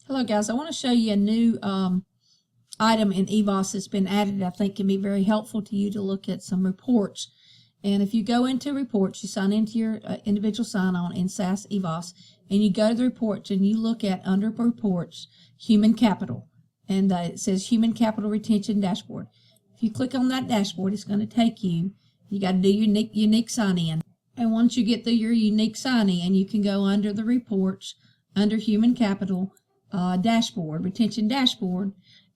Hello guys, I want to show you a new item in EVASS that's been added. I think can be very helpful to you to look at some reports. And if you go into reports, you sign into your individual sign-on in SAS EVASS, and you go to the reports and you look at under reports, human capital. And it says human capital retention dashboard. If you click on that dashboard, it's going to take you. You got to do your unique sign-in. And once you get through your unique sign-in, you can go under the reports, under human capital, dashboard, retention dashboard,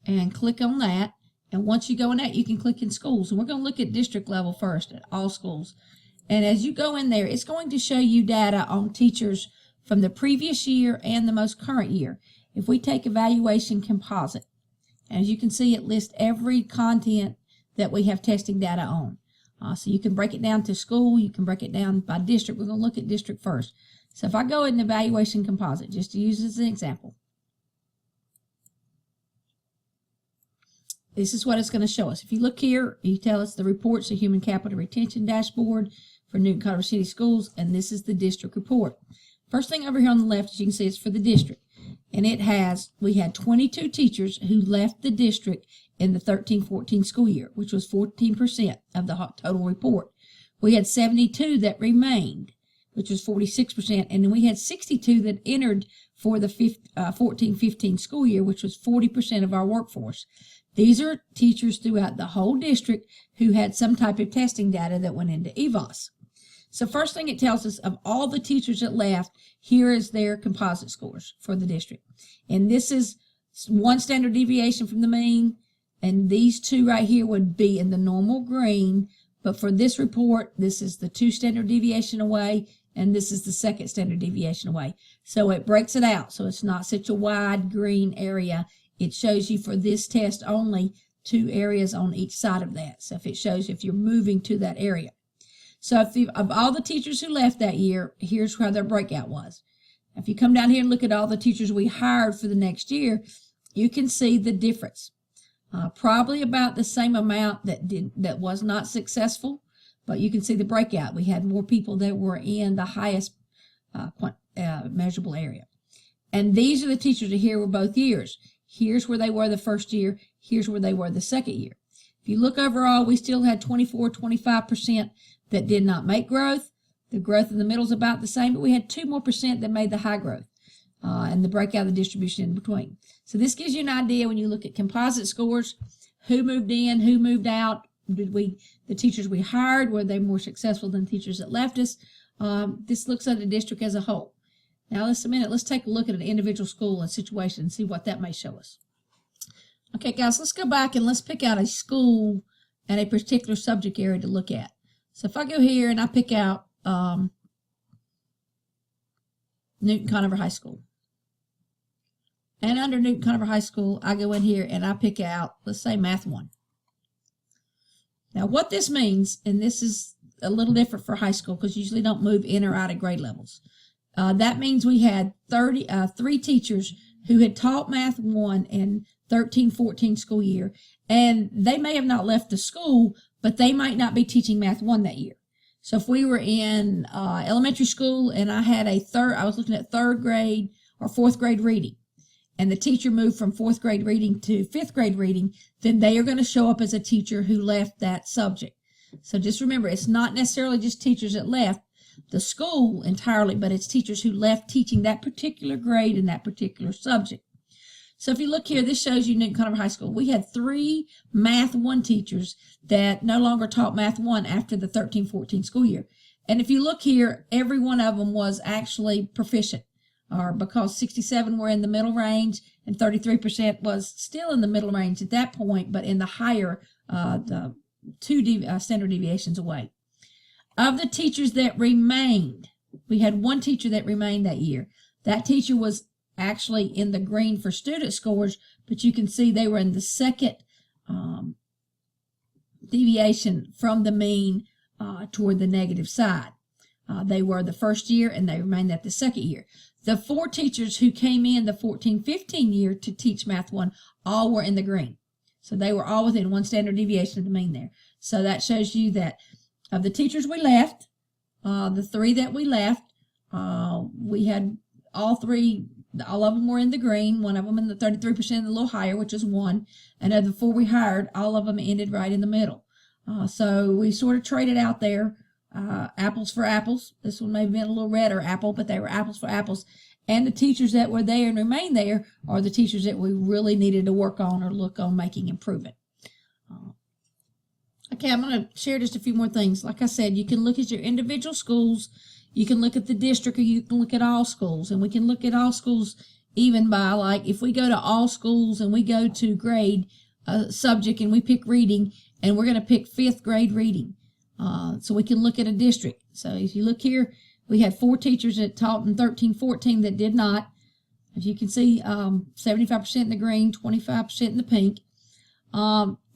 and click on that. And once you go in that, you can click in schools. And we're going to look at district level first, at all schools. And as you go in there, it's going to show you data on teachers from the previous year and the most current year. If we take evaluation composite, as you can see, it lists every content that we have testing data on. So you can break it down to school, you can break it down by district. We're going to look at district first. So if I go in evaluation composite, just to use as an example, this is what it's going to show us. If you look here, you tell us the reports, the human capital retention dashboard for Newton Colorado City Schools, and this is the district report. First thing over here on the left, as you can see, is for the district. And we had 22 teachers who left the district in the 13-14 school year, which was 14% of the total report. We had 72 that remained, which was 46%, and then we had 62 that entered for the 14-15 school year, which was 40% of our workforce. These are teachers throughout the whole district who had some type of testing data that went into EVASS. So first thing it tells us, of all the teachers that left, here is their composite scores for the district. And this is one standard deviation from the mean, and these two right here would be in the normal green. But for this report, this is the 2 standard deviation away, and this is the 2nd standard deviation away. So it breaks it out, so it's not such a wide green area. It shows you for this test only 2 areas on each side of that. So if it shows if you're moving to that area. So of all the teachers who left that year, here's how their breakout was. If you come down here and look at all the teachers we hired for the next year, you can see the difference. Probably about the same amount that was not successful, but you can see the breakout. We had more people that were in the highest measurable area. And these are the teachers that here were both years. Here's where they were the first year. Here's where they were the second year. If you look overall, we still had 24-25% that did not make growth. The growth in the middle is about the same, but we had 2% more that made the high growth, and the breakout of the distribution in between. So this gives you an idea when you look at composite scores, who moved in, who moved out. The teachers we hired, were they more successful than teachers that left us? This looks at the district as a whole. Now, let's take a look at an individual school and situation and see what that may show us. Okay, guys, let's go back and let's pick out a school and a particular subject area to look at. So if I go here and I pick out Newton Conover High School. And under Newton Conover High School, I go in here and I pick out, let's say, Math 1. Now, what this means, and this is a little different for high school because you usually don't move in or out of grade levels. That means we had 3 teachers who had taught Math 1 in 13-14 school year, and they may have not left the school, but they might not be teaching Math 1 that year. So if we were in elementary school and I was looking at 3rd grade or 4th grade reading, and the teacher moved from 4th grade reading to 5th grade reading, then they are going to show up as a teacher who left that subject. So just remember, it's not necessarily just teachers that left the school entirely, but it's teachers who left teaching that particular grade in that particular subject. So if you look here, this shows you Newton Conover High School. We had 3 Math 1 teachers that no longer taught Math 1 after the 13-14 school year. And if you look here, every one of them was actually proficient, or because 67 were in the middle range and 33% was still in the middle range at that point, but in the higher, the 2 standard deviations away. Of the teachers that remained, we had 1 teacher that remained that year. That teacher was actually in the green for student scores, but you can see they were in the 2nd deviation from the mean toward the negative side. They were the first year and they remained at the 2nd year. The 4 teachers who came in the 14-15 year to teach Math 1 all were in the green. So they were all within 1 standard deviation of the mean there. So that shows you that of the teachers we left, the 3 that we left, we had all 3 all of them were in the green. One of them in the 33% a little higher, which is 1. And of the 4 we hired, all of them ended right in the middle. So we sort of traded out there, apples for apples. This one may have been a little redder apple, but they were apples for apples. And the teachers that were there and remain there are the teachers that we really needed to work on or look on making improvement. Okay, I'm going to share just a few more things. Like I said, you can look at your individual schools, you can look at the district, or you can look at all schools. And we can look at all schools even by, like, if we go to all schools and we go to grade a subject and we pick reading, and we're going to pick 5th grade reading. So we can look at a district. So if you look here, we had 4 teachers that taught in 13-14 that did not. As you can see, 75% in the green, 25% in the pink.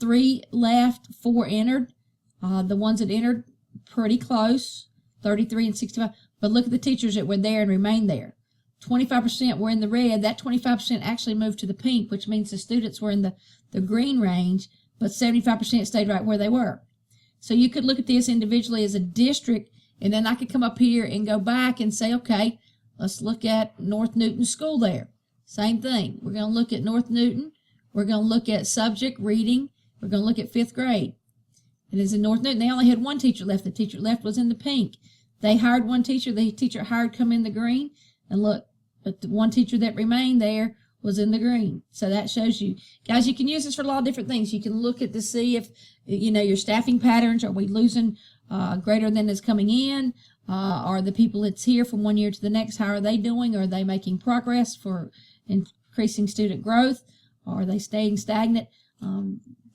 3 left, 4 entered. The ones that entered, pretty close, 33 and 65. But look at the teachers that were there and remained there. 25% were in the red. That 25% actually moved to the pink, which means the students were in the green range, but 75% stayed right where they were. So you could look at this individually as a district, and then I could come up here and go back and say, okay, let's look at North Newton School there. Same thing. We're going to look at North Newton. We're going to look at subject reading. We're going to look at 5th grade. And as in North Newton, they only had 1 teacher left. The teacher left was in the pink. They hired 1 teacher. The teacher hired come in the green. And look, but the 1 teacher that remained there was in the green. So that shows you. Guys, you can use this for a lot of different things. You can look at to see if, you know, your staffing patterns. Are we losing greater than is coming in? Are the people that's here from one year to the next, how are they doing? Are they making progress for increasing student growth? Are they staying stagnant?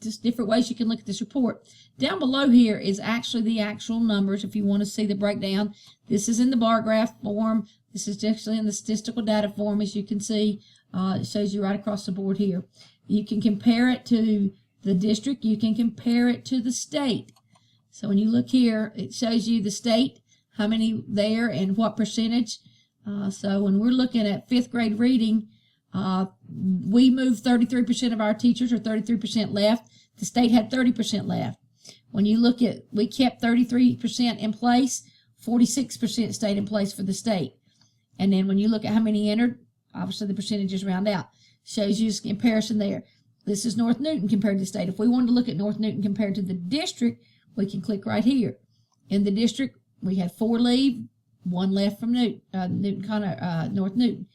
Just different ways you can look at this report. Down below here is actually the actual numbers if you want to see the breakdown. This is in the bar graph form. This is actually in the statistical data form, as you can see. It shows you right across the board here. You can compare it to the district. You can compare it to the state. So when you look here, it shows you the state, how many there and what percentage. So when we're looking at 5th grade reading, we moved 33% of our teachers, or 33% left. The state had 30% left. When you look at, we kept 33% in place, 46% stayed in place for the state. And then when you look at how many entered, obviously the percentages round out. Shows you a comparison there. This is North Newton compared to the state. If we wanted to look at North Newton compared to the district, we can click right here. In the district, we had 4 leave, 1 left from North Newton.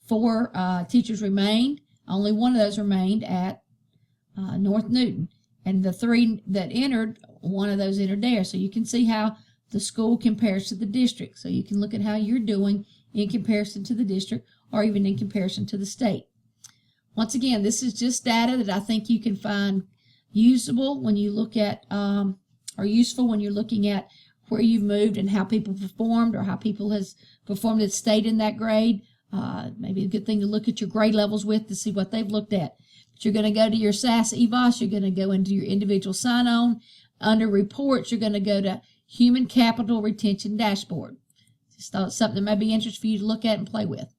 4 teachers remained. Only 1 of those remained at North Newton. And the 3 that entered, 1 of those entered there. So you can see how the school compares to the district. So you can look at how you're doing in comparison to the district, or even in comparison to the state. Once again, this is just data that I think you can find usable when you look at, or useful when you're looking at where you've moved and how people performed, or how people has performed that stayed in that grade. Maybe a good thing to look at your grade levels with to see what they've looked at. But you're going to go to your EVASS, you're going to go into your individual sign-on. Under reports, you're going to go to Human Capital Retention Dashboard. Just thought something that might be interesting for you to look at and play with.